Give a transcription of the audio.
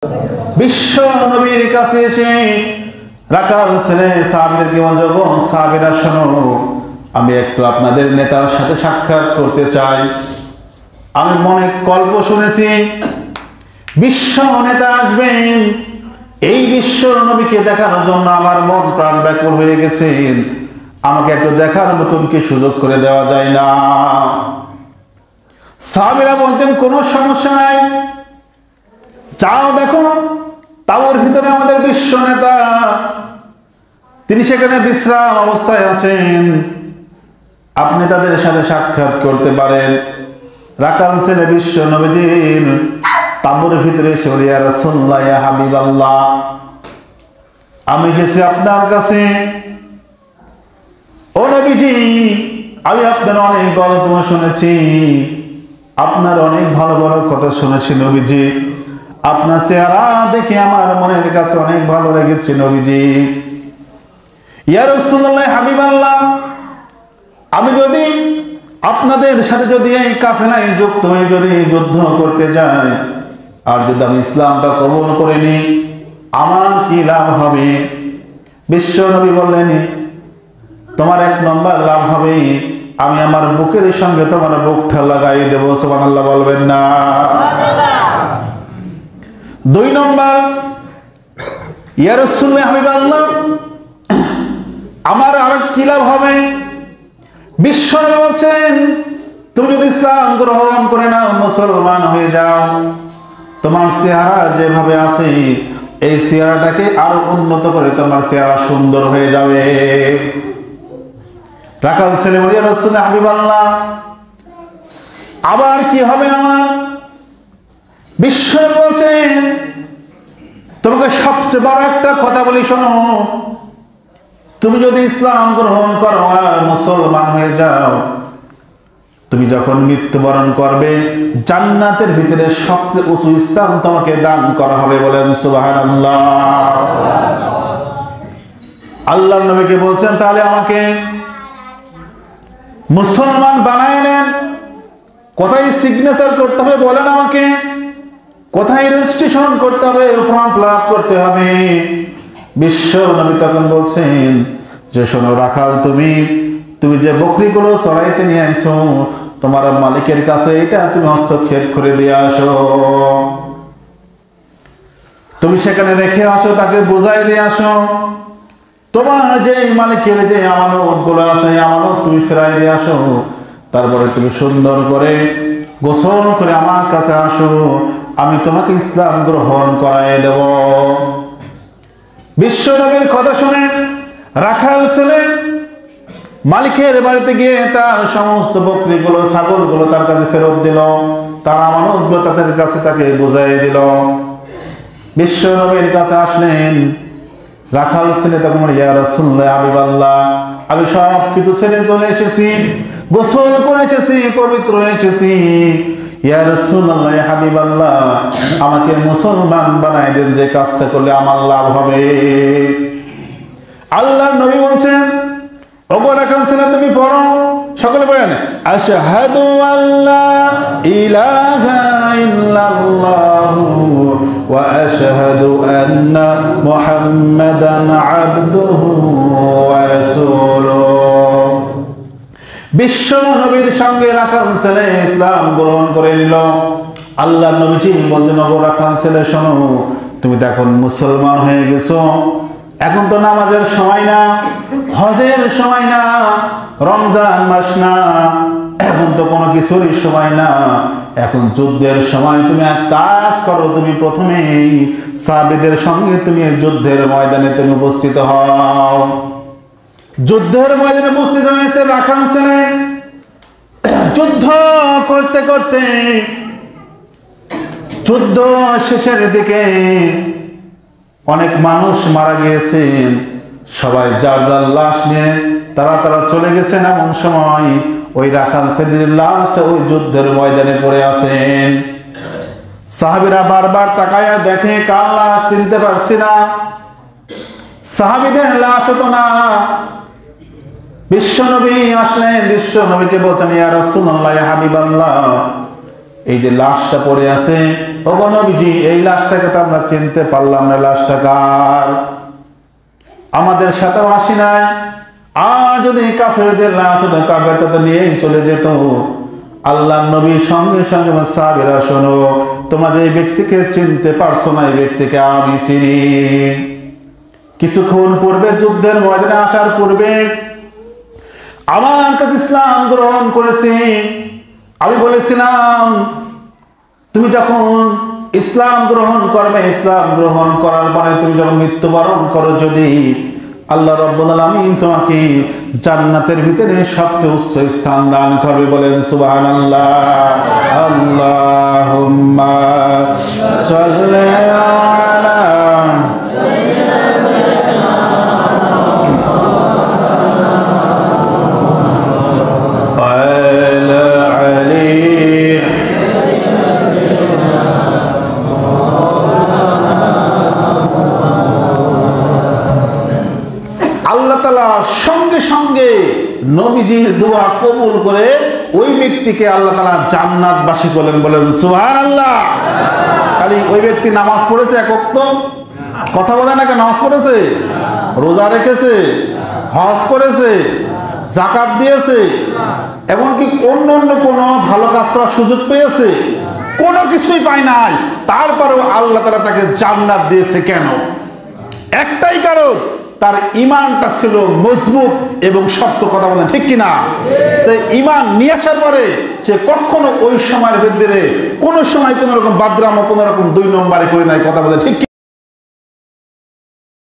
বিশ্ব নবীর কাছে এসে রাখাল ছেলে সাহাবীদেরকে বলল, গো সাহাবীরা শোনো, আমি একটু আপনাদের নেতার সাথে সাক্ষাৎ করতে চাই। আমি মনে গল্প শুনেছি বিশ্ব নেতা আসবেন, এই বিশ্ব নবীকে দেখানোর জন্য আমার মন প্রাণ ব্যাকুল হয়ে গেছে, আমাকে একটু দেখার মতন কি সুযোগ করে দেওয়া যায় না? সাহাবীরা বলছেন কোনো সমস্যা নাই, যাও দেখো তাওর ভিতরে আমাদের বিশ্ব নেতা, তিনি সেখানে বিশ্রাম অবস্থায় আছেন, আপনি তাদের সাথে সাক্ষাৎ করতে পারেন। রাখাল ছেলে বিশ্ব নবীজির তাঁবুর ভিতরে এসে বলে, ইয়া রাসূলুল্লাহ, ইয়া হাবিবাল্লাহ, আমি এসেছি আপনার কাছে। ও নবীজি, আমি আপনার অনেক গল্প শুনেছি, আপনার অনেক ভালো ভালো কথা শুনেছি নবীজি, আপনার চেহারা দেখে আমার মনের কাছে অনেক ভালো লেগেছে নবীজি। ইয়া রাসূলুল্লাহ, হাবিবাল্লাহ, আমি যদি আপনাদের সাথে যদি এই কাফেলায় যুক্ত হয়ে যদি যুদ্ধ করতে যাই, আর যদি আমি ইসলামটা কবুল করে নিই, আমার কি লাভ হবে? বিশ্ব নবী বললেন, তোমার এক নম্বর লাভ হবে, আমি আমার বুকের সঙ্গে তোমার বুকটা লাগাই দেব। সুবহানাল্লাহ বলবেন না? দুই নম্বর, ইয়া রাসূলুল্লাহ, হাবিবাল্লাহ, আমার আর কি লাভ হবে? বিশ্ব নবী বলছেন, তুমি যদি ইসলাম গ্রহণ করে নাও, মুসলমান হয়ে যাও, তোমার চেহারা যেভাবে আছে এই চেহারাটাকে আরো উন্নত করে তোমার চেহারা সুন্দর হয়ে যাবে। রাখাল ছেলে বলে, ইয়া রাসূলুল্লাহ, হাবিবাল্লাহ, আবার কি হবে আমার? বিশ্ব নবী বলছেন, তোমাকে সবচেয়ে বড় একটা কথা বলি শোনো, তুমি যদি ইসলাম গ্রহণ করো আর মুসলমান হয়ে যাও, তুমি যখন মৃত্যুবরণ করবে, জান্নাতের ভিতরে সবচেয়ে উঁচু স্থান তোমাকে দান করা হবে। বলেন সুবহানাল্লাহ। আল্লাহর নবীকে বলছেন, তাহলে আমাকে মুসলমান বানায় নেন, কোথায় সিগনেচার করতে হবে বলেন আমাকে, কোথায় রেজিস্ট্রেশন করতে হবে, ফর্ম ফিল আপ করতে হবে? বিশ্ব নবী তখন বলছেন যে, শোনো রাখাল, তুমি যে বকরিগুলো চড়াইতে নিয়ে আইছো, তোমার মালিকের কাছে এটা তুমি হস্তক্ষেপ করে দিয়ে আসো, তুমি সেখানে রেখে আসো, তাকে বুঝাই দিয়ে আসো, তোমার যে মালিকের যে আমানত গুলো আছে, আমানত তুমি ফেরাই দিয়ে আসো, তারপরে তুমি সুন্দর করে গোসল করে আমার কাছে আসো, আমি তোমাকে ইসলাম গ্রহণ করাই দেব। বিশ্ব নবীর কথা শুনে রাখাল ছেলে মালিকের বাড়িতে গিয়ে তার সমস্ত বকরিগুলো, ছাগলগুলো তার কাছে ফেরত দিল, তার আমানতগুলো তাদের কাছে তাকে বুঝাই দিল। বিশ্ব নবীর কাছে আসলেন রাখাল ছেলে, তখন, ইয়া রাসূলুল্লাহ, হাবিবাল্লাহ, আমি সব কিছু ছেড়ে চলে এসেছি, গোসল করে এসেছি, পবিত্র হয়ে এসেছি, ইয়া রাসূলুল্লাহ, হাবিবাল্লাহ, আমাকে মুসলমান বানায় দেন, যে কাজটা করলে আমার লাভ হবে। আল্লাহর নবী বলছেন, ওগো রাখাল ছেলে, তুমি পড়ো, সকলে পড়েন, আশহাদু আল্লা ইলাহা ইল্লাল্লাহু ওয়া আশহাদু আন্না মুহাম্মাদান আবদুহু ওয়া রাসূলুহু। বিশ্ব নবীর সঙ্গে রাখাল ছেলে ইসলাম গ্রহণ করে নিল। আল্লাহর নবীজি বলছেন, ওগো রাখাল ছেলে, শোনো, তুমি তো এখন মুসলমান হয়ে গেছো, এখন তো নামাজের সময় না, হজের সময় না, রমজান মাস না, এখন তো কোনো কিছুরই সময় না, এখন যুদ্ধের সময়। তুমি এক কাজ করো, তুমি প্রথমেই সাহাবীদের সঙ্গে তুমি যুদ্ধের ময়দানে তুমি উপস্থিত হও। যুদ্ধের ময়দানে উপস্থিত হয়েছে রাখাল ছেলে। যুদ্ধ করতে করতে যুদ্ধ শেষের দিকে অনেক মানুষ মারা গিয়েছেন, সবাই যার যার লাশ নিয়ে তারা চলে গেছেন। এমন সময় ওই রাখাল ছেলের লাশটা ওই যুদ্ধের ময়দানে পড়ে আছেন। সাহাবীরা বারবার তাকায়া দেখে, কার লাশ চিনতে পারছি না, সাহাবীদের লাশ হতো না। বিশ্ব নবী আসলেন, বিশ্ব নবীকে বলছেন, ইয়া রাসূলুল্লাহ, ইয়া হাবিবাল্লাহ, এই যে লাশটা পড়ে আছে, ওগো নবীজি এই লাশটাকে তো আমরা চিনতে পারলাম না, লাশটা কার? আমাদের সাথেও আসি নাই। আর যদি কাফেরদের লাশ হতো, কাফেরটা তো নিয়েই চলে যেত। আল্লাহ নবীর সঙ্গে সঙ্গে সাহাবীরা, শোনো, তোমরা যে এই ব্যক্তিকে চিনতে পারছো না, এই ব্যক্তিকে আমি চিনি। কিছুক্ষণ পূর্বে যুদ্ধের ময়দানে আসার পূর্বে আমার কাছে ইসলাম গ্রহণ করেছি। আমি বলেছিলাম তুমি যখন ইসলাম গ্রহণ করবে, ইসলাম গ্রহণ করার পরে তুমি যখন মৃত্যুবরণ করো, যদি আল্লাহ রাব্বুল আলামিন তোমাকে জান্নাতের ভিতরে সবচেয়ে উচ্চ স্থান দান করবে। বলেন সুবহানাল্লাহ। আল্লাহুম্মা সাল্লি আলা সঙ্গে সঙ্গে নবীজির দোয়া কবুল করে ওই ব্যক্তিকে আল্লাহ তাআলা জান্নাতবাসী করলেন। বলেন সুবহানাল্লাহ। খালি ওই ব্যক্তি নামাজ পড়েছে এক ওয়াক্ত, কথা বলে না, নামাজ পড়েছে, রোজা রেখেছে, হজ করেছে, যাকাত দিয়েছে, এমনকি অন্য অন্য কোনো ভালো কাজ করার সুযোগ পেয়েছে? কোনো কিছুই পায় নাই। তারপরেও আল্লাহ তাআলা তাকে জান্নাত দিয়েছে। কেন? একটাই কারণ, তার ঈমানটা ছিল মজবুত এবং সত্য। কথা বলেন ঠিক কিনা? তাই ঈমান নিয়ে আসার পরে সে কখনো ওই সময়ের ভিতরে কোনো সময় কোনো রকম বাদরামো, কোনো রকম দুই নম্বরে করে নাই। কথা বলে ঠিক।